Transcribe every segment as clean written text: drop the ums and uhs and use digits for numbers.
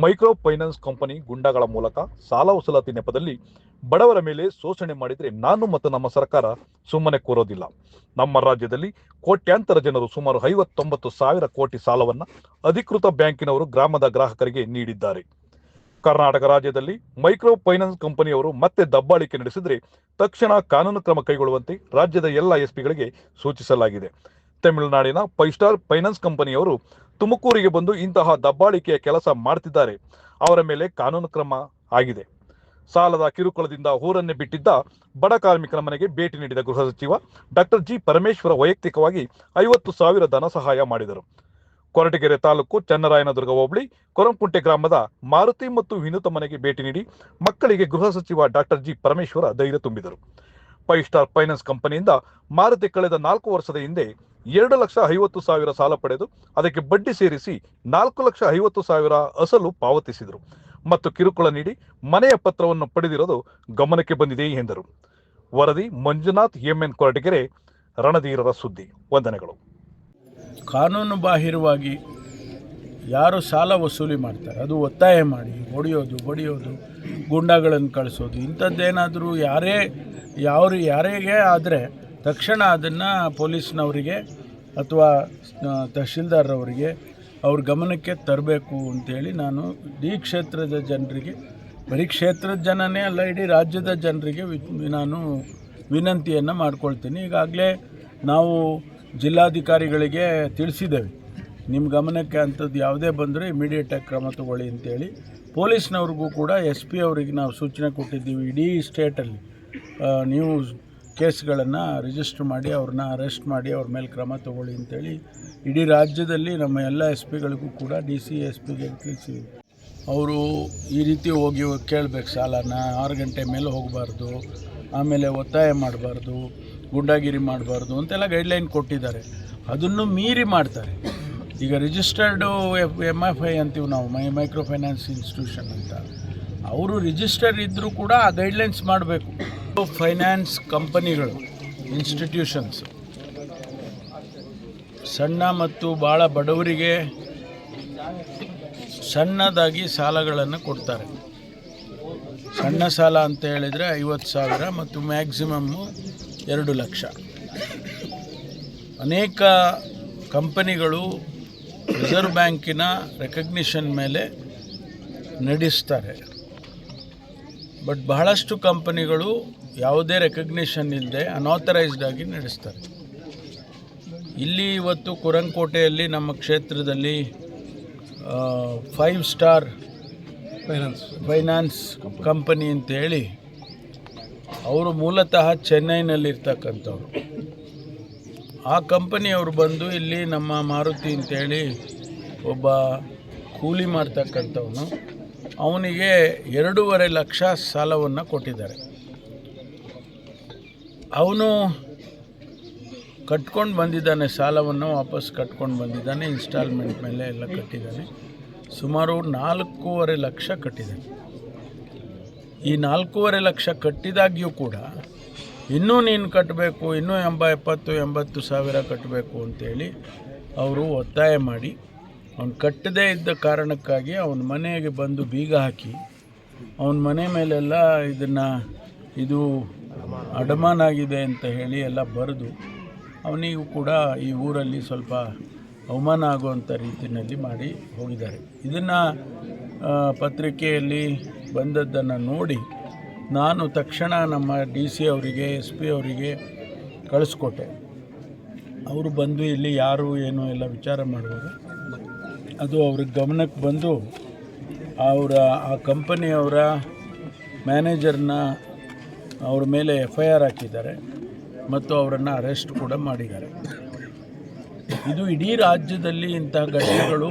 Micro finance company ಗುಂಡಾಗಳ ಮೂಲಕ ಸಾಲ ವಸೂಲಾತಿ ನೆಪದಲ್ಲಿ ಬಡವರ ಮೇಲೆ ಶೋಷಣೆ ಮಾಡಿದರೆ ನಾನು ಮತ್ತು ನಮ್ಮ ಸರ್ಕಾರ ಸುಮ್ಮನೆ ಕೂರೋದಿಲ್ಲ. ನಮ್ಮ ರಾಜ್ಯದಲ್ಲಿ ಕೋಟ್ಯಾಂತರ ಜನರು ಸುಮಾರು 59,000 ಕೋಟಿ ಸಾಲವನ್ನು ಅಧಿಕೃತ ಬ್ಯಾಂಕಿನವರು ಗ್ರಾಮದ ಗ್ರಾಹಕರಿಗೆ ನೀಡಿದ್ದಾರೆ. ಕರ್ನಾಟಕ ರಾಜ್ಯದಲ್ಲಿ ಮೈಕ್ರೋ ಫೈನಾನ್ಸ್ ಕಂಪನಿಯವರು ಮತ್ತೆ ದಬ್ಬಾಳಿಕೆ ನಡೆಸಿದರೆ ತಕ್ಷಣ ಕಾನೂನು ಕ್ರಮ ಕೈಗೊಳ್ಳುವಂತೆ ರಾಜ್ಯದ ಎಲ್ಲ ಎಸ್ಪಿಗಳಿಗೆ ಸೂಚಿಸಲಾಗಿದೆ. ತಮಿಳುನಾಡಿನ 5 ಸ್ಟಾರ್ ಫೈನಾನ್ಸ್ ಕಂಪನಿಯವರು ತುಮಕೂರಿಗೆ ಬಂದು ಇಂತಹ ದಬ್ಬಾಳಿಕೆಯ ಕೆಲಸ ಮಾಡ್ತಿದ್ದಾರೆ. ಅವರ ಮೇಲೆ ಕಾನೂನು ಕ್ರಮ ಆಗಿದೆ. ಸಾಲದ ಕಿರುಕುಳದಿಂದ ಊರನ್ನೇ ಬಿಟ್ಟಿದ್ದ ಬಡ ಕಾರ್ಮಿಕನ ಮನೆಗೆ ಭೇಟಿ ನೀಡಿದ ಗೃಹ ಸಚಿವ ಡಾಕ್ಟರ್ ಜಿ ಪರಮೇಶ್ವರ ವೈಯಕ್ತಿಕವಾಗಿ 50,000 ಧನ ಸಹಾಯ ಮಾಡಿದರು. ಕೊರಟಗೆರೆ ತಾಲೂಕು ಚನ್ನರಾಯನದುರ್ಗ ಹೋಬಳಿ ಕೊರಂಕುಂಟೆ ಗ್ರಾಮದ ಮಾರುತಿ ಮತ್ತು ವಿನುತ ಮನೆಗೆ ಭೇಟಿ ನೀಡಿ ಮಕ್ಕಳಿಗೆ ಗೃಹ ಸಚಿವ ಡಾಕ್ಟರ್ ಜಿ ಪರಮೇಶ್ವರ ಧೈರ್ಯ ತುಂಬಿದರು. 5 ಸ್ಟಾರ್ ಫೈನಾನ್ಸ್ ಕಂಪನಿಯಿಂದ ಮಾರುತಿ ಕಳೆದ 4 ವರ್ಷದ ಹಿಂದೆ 2,50,000 ಸಾಲ ಪಡೆದು ಅದಕ್ಕೆ ಬಡ್ಡಿ ಸೇರಿಸಿ 4,50,000 ಅಸಲು ಪಾವತಿಸಿದರು ಮತ್ತು ಕಿರುಕುಳ ನೀಡಿ ಮನೆಯ ಪತ್ರವನ್ನು ಪಡೆದಿರೋದು ಗಮನಕ್ಕೆ ಬಂದಿದೆ ಎಂದರು. ವರದಿ ಮಂಜುನಾಥ್ ಎಂಎನ್ ಕೊರಟಗೆರೆ, ರಣಧೀರರ ಸುದ್ದಿ. ವಂದನೆಗಳು. ಕಾನೂನು ಬಾಹಿರವಾಗಿ ಯಾರು ಸಾಲ ವಸೂಲಿ ಮಾಡ್ತಾರೆ, ಅದು ಒತ್ತಾಯ ಮಾಡಿ ಹೊಡೆಯೋದು ಗೂಂಡಾಗಳನ್ನು ಕಳಿಸೋದು, ಇಂಥದ್ದೇನಾದರೂ ಯಾರಿಗೆ ಆದರೆ ತಕ್ಷಣ ಅದನ್ನು ಪೊಲೀಸ್ನವರಿಗೆ ಅಥವಾ ತಹಶೀಲ್ದಾರವರಿಗೆ ಅವ್ರ ಗಮನಕ್ಕೆ ತರಬೇಕು ಅಂತೇಳಿ ನಾನು ಇಡೀ ಕ್ಷೇತ್ರದ ಜನರಿಗೆ, ಬರೀ ಕ್ಷೇತ್ರದ ಜನನೇ ಅಲ್ಲ ಇಡೀ ರಾಜ್ಯದ ಜನರಿಗೆ ನಾನು ವಿನಂತಿಯನ್ನು ಮಾಡ್ಕೊಳ್ತೀನಿ. ಈಗಾಗಲೇ ನಾವು ಜಿಲ್ಲಾಧಿಕಾರಿಗಳಿಗೆ ತಿಳಿಸಿದ್ದೇವೆ, ನಿಮ್ಮ ಗಮನಕ್ಕೆ ಅಂಥದ್ದು ಯಾವುದೇ ಬಂದರೆ ಇಮಿಡಿಯೇಟಾಗಿ ಕ್ರಮ ತಗೊಳ್ಳಿ ಅಂತೇಳಿ. ಪೊಲೀಸ್ನವ್ರಿಗೂ ಕೂಡ SP ಅವರಿಗೆ ನಾವು ಸೂಚನೆ ಕೊಟ್ಟಿದ್ದೀವಿ, ಇಡೀ ಸ್ಟೇಟಲ್ಲಿ ನೀವು ಕೇಸ್ಗಳನ್ನು ರಿಜಿಸ್ಟರ್ ಮಾಡಿ ಅವ್ರನ್ನ ಅರೆಸ್ಟ್ ಮಾಡಿ ಅವ್ರ ಮೇಲೆ ಕ್ರಮ ತಗೊಳ್ಳಿ ಅಂತೇಳಿ ಇಡೀ ರಾಜ್ಯದಲ್ಲಿ ನಮ್ಮ ಎಲ್ಲ SP ಗಳಿಗೂ ಕೂಡ DC SPಗೆ ತಿಳಿಸಿದ್ದೀವಿ. ಅವರು ಈ ರೀತಿ ಹೋಗಿ ಕೇಳಬೇಕು, ಸಾಲನ 6 ಗಂಟೆ ಮೇಲೆ ಹೋಗಬಾರ್ದು, ಆಮೇಲೆ ಒತ್ತಾಯ ಮಾಡಬಾರ್ದು, ಗುಂಡಾಗಿರಿ ಮಾಡಬಾರ್ದು ಅಂತೆಲ್ಲ ಗೈಡ್ಲೈನ್ ಕೊಟ್ಟಿದ್ದಾರೆ. ಅದನ್ನು ಮೀರಿ ಮಾಡ್ತಾರೆ. ಈಗ ರಿಜಿಸ್ಟರ್ಡು MFI ಅಂತೀವಿ ನಾವು, ಮೈಕ್ರೋ ಫೈನಾನ್ಸ್ ಇನ್ಸ್ಟಿಟ್ಯೂಷನ್ ಅಂತ, ಅವರು ರಿಜಿಸ್ಟರ್ ಇದ್ದರೂ ಕೂಡ ಆ ಗೈಡ್ಲೈನ್ಸ್ ಮಾಡಬೇಕು. ಫೈನಾನ್ಸ್ ಕಂಪನಿಗಳು, ಇನ್ಸ್ಟಿಟ್ಯೂಷನ್ಸ್ ಸಣ್ಣ ಮತ್ತು ಭಾಳ ಬಡವರಿಗೆ ಸಣ್ಣದಾಗಿ ಸಾಲಗಳನ್ನು ಕೊಡ್ತಾರೆ. ಸಣ್ಣ ಸಾಲ ಅಂತ ಹೇಳಿದರೆ 50,000 ಮತ್ತು ಮ್ಯಾಕ್ಸಿಮಮ್ಮು 2 ಲಕ್ಷ. ಅನೇಕ ಕಂಪನಿಗಳು ರಿಸರ್ವ್ ಬ್ಯಾಂಕಿನ ರೆಕಗ್ನಿಷನ್ ಮೇಲೆ ನಡೆಸ್ತಾರೆ. ಬಟ್ ಬಹಳಷ್ಟು ಕಂಪನಿಗಳು ಯಾವುದೇ ರೆಕಗ್ನಿಷನ್ ಇಲ್ಲದೆ ಅನಾಥರೈಸ್ಡ್ ಆಗಿ ನಡೆಸ್ತಾರೆ. ಇಲ್ಲಿ ಇವತ್ತು ಕುರಂಕೋಟೆಯಲ್ಲಿ ನಮ್ಮ ಕ್ಷೇತ್ರದಲ್ಲಿ 5 ಸ್ಟಾರ್ ಫೈನಾನ್ಸ್ ಕಂಪನಿ ಅಂತೇಳಿ, ಅವರು ಮೂಲತಃ ಚೆನ್ನೈನಲ್ಲಿರ್ತಕ್ಕಂಥವ್ರು. ಆ ಕಂಪನಿಯವರು ಬಂದು ಇಲ್ಲಿ ನಮ್ಮ ಮಾರುತಿ ಅಂತೇಳಿ ಒಬ್ಬ ಕೂಲಿ ಮಾಡ್ತಕ್ಕಂಥವನು, ಅವನಿಗೆ 2.5 ಲಕ್ಷ ಸಾಲವನ್ನು ಕೊಟ್ಟಿದ್ದಾರೆ. ಅವನು ಕಟ್ಕೊಂಡು ಬಂದಿದ್ದಾನೆ, ಸಾಲವನ್ನು ವಾಪಸ್ ಕಟ್ಕೊಂಡು ಬಂದಿದ್ದಾನೆ, ಇನ್ಸ್ಟಾಲ್ಮೆಂಟ್ ಮೇಲೆ ಎಲ್ಲ ಕಟ್ಟಿದ್ದಾನೆ. ಸುಮಾರು 4.5 ಲಕ್ಷ ಕಟ್ಟಿದ್ದಾನೆ. ಈ 4.5 ಲಕ್ಷ ಕಟ್ಟಿದಾಗ್ಯೂ ಕೂಡ ಇನ್ನೂ ನೀನು ಕಟ್ಟಬೇಕು, ಇನ್ನೂ 80 ಸಾವಿರ ಕಟ್ಟಬೇಕು ಅಂತೇಳಿ ಅವರು ಒತ್ತಾಯ ಮಾಡಿ, ಅವನು ಕಟ್ಟದೇ ಇದ್ದ ಕಾರಣಕ್ಕಾಗಿ ಅವನ ಮನೆಗೆ ಬಂದು ಬೀಗ ಹಾಕಿ ಅವನ ಮನೆ ಮೇಲೆಲ್ಲ ಇದು ಅಡಮಾನಾಗಿದೆ ಅಂತ ಹೇಳಿ ಎಲ್ಲ ಬರೆದು ಅವನಿಗೂ ಕೂಡ ಈ ಊರಲ್ಲಿ ಸ್ವಲ್ಪ ಅವಮಾನ ಆಗುವಂಥ ರೀತಿಯಲ್ಲಿ ಮಾಡಿ ಹೋಗಿದ್ದಾರೆ. ಇದನ್ನು ಪತ್ರಿಕೆಯಲ್ಲಿ ಬಂದದ್ದನ್ನು ನೋಡಿ ನಾನು ತಕ್ಷಣ ನಮ್ಮ DC ಅವರಿಗೆ SP ಅವರಿಗೆ ಕಳಿಸ್ಕೊಟ್ಟೆ. ಅವರು ಬಂದು ಇಲ್ಲಿ ಯಾರು ಏನು ಎಲ್ಲ ವಿಚಾರ ಮಾಡುವಾಗ ಅದು ಅವ್ರಿಗೆ ಗಮನಕ್ಕೆ ಬಂದು ಆ ಕಂಪನಿಯವರ ಮ್ಯಾನೇಜರ್ನ ಅವ್ರ ಮೇಲೆ FIR ಹಾಕಿದ್ದಾರೆ ಮತ್ತು ಅವರನ್ನು ಅರೆಸ್ಟ್ ಕೂಡ ಮಾಡಿದ್ದಾರೆ. ಇದು ಇಡೀ ರಾಜ್ಯದಲ್ಲಿ ಇಂತಹ ಘಟನೆಗಳು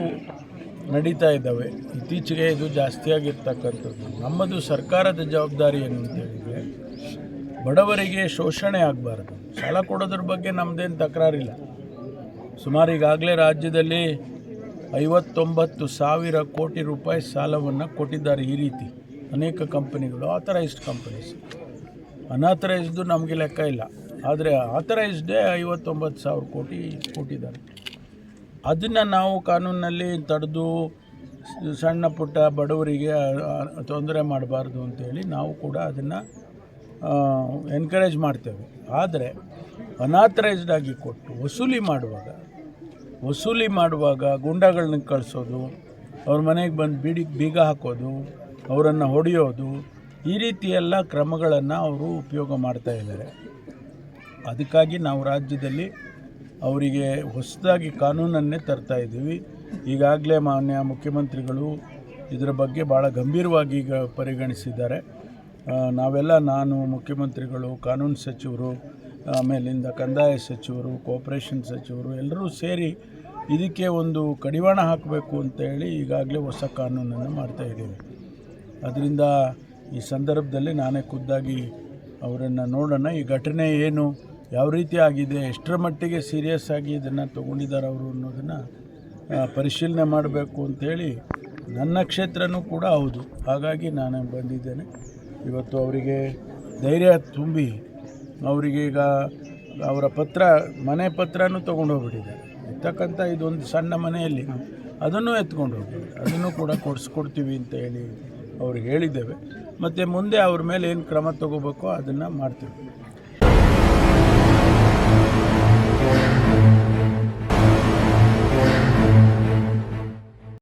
ನಡೀತಾ ಇದ್ದಾವೆ. ಇತ್ತೀಚೆಗೆ ಇದು ಜಾಸ್ತಿ ಆಗಿರ್ತಕ್ಕಂಥದ್ದು. ನಮ್ಮದು ಸರ್ಕಾರದ ಜವಾಬ್ದಾರಿ ಏನು ಅಂತ ಹೇಳಿದರೆ, ಬಡವರಿಗೆ ಶೋಷಣೆ ಆಗಬಾರ್ದು. ಸಾಲ ಕೊಡೋದ್ರ ಬಗ್ಗೆ ನಮ್ಮದೇನು ತಕರಾರಿಲ್ಲ. ಸುಮಾರು ಈಗಾಗಲೇ ರಾಜ್ಯದಲ್ಲಿ 59,000 ಕೋಟಿ ರೂಪಾಯಿ ಸಾಲವನ್ನು ಕೊಟ್ಟಿದ್ದಾರೆ. ಈ ರೀತಿ ಅನೇಕ ಕಂಪನಿಗಳು, ಆಥರೈಸ್ಡ್ ಕಂಪನೀಸ್. ಅನಾಥರೈಸ್ದು ನಮಗೆ ಲೆಕ್ಕ ಇಲ್ಲ, ಆದರೆ ಆಥರೈಸ್ಡೇ 59,000 ಕೋಟಿ ಕೊಟ್ಟಿದ್ದಾರೆ. ಅದನ್ನು ನಾವು ಕಾನೂನಿನಲ್ಲಿ ತಡೆದು ಸಣ್ಣ ಪುಟ್ಟ ಬಡವರಿಗೆ ತೊಂದರೆ ಮಾಡಬಾರ್ದು ಅಂತೇಳಿ ನಾವು ಕೂಡ ಅದನ್ನು ಎನ್ಕರೇಜ್ ಮಾಡ್ತೇವೆ. ಆದರೆ ಅನಾಥರೈಸ್ಡ್ ಆಗಿ ಕೊಟ್ಟು ವಸೂಲಿ ಮಾಡುವಾಗ ಗುಂಡಾಗಳನ್ನ ಕಳಿಸೋದು, ಅವ್ರ ಮನೆಗೆ ಬಂದು ಬೀಗ ಹಾಕೋದು, ಅವರನ್ನು ಹೊಡೆಯೋದು, ಈ ರೀತಿಯೆಲ್ಲ ಕ್ರಮಗಳನ್ನು ಅವರು ಉಪಯೋಗ ಮಾಡ್ತಾ ಇದ್ದಾರೆ. ಅದಕ್ಕಾಗಿ ನಾವು ರಾಜ್ಯದಲ್ಲಿ ಅವರಿಗೆ ಹೊಸದಾಗಿ ಕಾನೂನನ್ನೇ ತರ್ತಾ ಇದ್ದೀವಿ. ಈಗಾಗಲೇ ಮಾನ್ಯ ಮುಖ್ಯಮಂತ್ರಿಗಳು ಇದರ ಬಗ್ಗೆ ಭಾಳ ಗಂಭೀರವಾಗಿ ಈಗ ಪರಿಗಣಿಸಿದ್ದಾರೆ. ನಾನು ಮುಖ್ಯಮಂತ್ರಿಗಳು, ಕಾನೂನು ಸಚಿವರು, ಆಮೇಲಿಂದ ಕಂದಾಯ ಸಚಿವರು, ಕೋಆಪರೇಷನ್ ಸಚಿವರು ಎಲ್ಲರೂ ಸೇರಿ ಇದಕ್ಕೆ ಒಂದು ಕಡಿವಾಣ ಹಾಕಬೇಕು ಅಂತೇಳಿ ಈಗಾಗಲೇ ಹೊಸ ಕಾನೂನನ್ನು ಮಾಡ್ತಾಯಿದ್ದೀವಿ. ಅದರಿಂದ ಈ ಸಂದರ್ಭದಲ್ಲಿ ನಾನೇ ಖುದ್ದಾಗಿ ಅವರನ್ನು ನೋಡೋಣ, ಈ ಘಟನೆ ಏನು, ಯಾವ ರೀತಿ ಆಗಿದೆ, ಎಷ್ಟರ ಮಟ್ಟಿಗೆ ಸೀರಿಯಸ್ ಆಗಿ ಇದನ್ನು ತೊಗೊಂಡಿದ್ದಾರೆ ಅವರು ಅನ್ನೋದನ್ನು ಪರಿಶೀಲನೆ ಮಾಡಬೇಕು ಅಂಥೇಳಿ ನನ್ನ ಕ್ಷೇತ್ರನೂ ಕೂಡ ಹೌದು. ಹಾಗಾಗಿ ನಾನು ಬಂದಿದ್ದೇನೆ. ಇವತ್ತು ಅವರಿಗೆ ಧೈರ್ಯ ತುಂಬಿ ಅವರಿಗೆ ಈಗ ಅವರ ಮನೆ ಪತ್ರನೂ ತೊಗೊಂಡು ಹೋಗ್ಬಿಟ್ಟಿದ್ದಾರೆ. ಇರ್ತಕ್ಕಂಥ ಇದೊಂದು ಸಣ್ಣ ಮನೆಯಲ್ಲಿ ಅದನ್ನು ಎತ್ಕೊಂಡು ಹೋಗಿ ಅದನ್ನು ಕೂಡ ಕೊಡಿಸ್ಕೊಡ್ತೀವಿ ಅಂತ ಹೇಳಿ ಅವ್ರಿಗೆ ಹೇಳಿದ್ದೇವೆ. ಮತ್ತು ಮುಂದೆ ಅವ್ರ ಮೇಲೆ ಏನು ಕ್ರಮ ತಗೋಬೇಕೋ ಅದನ್ನು ಮಾಡ್ತೀವಿ.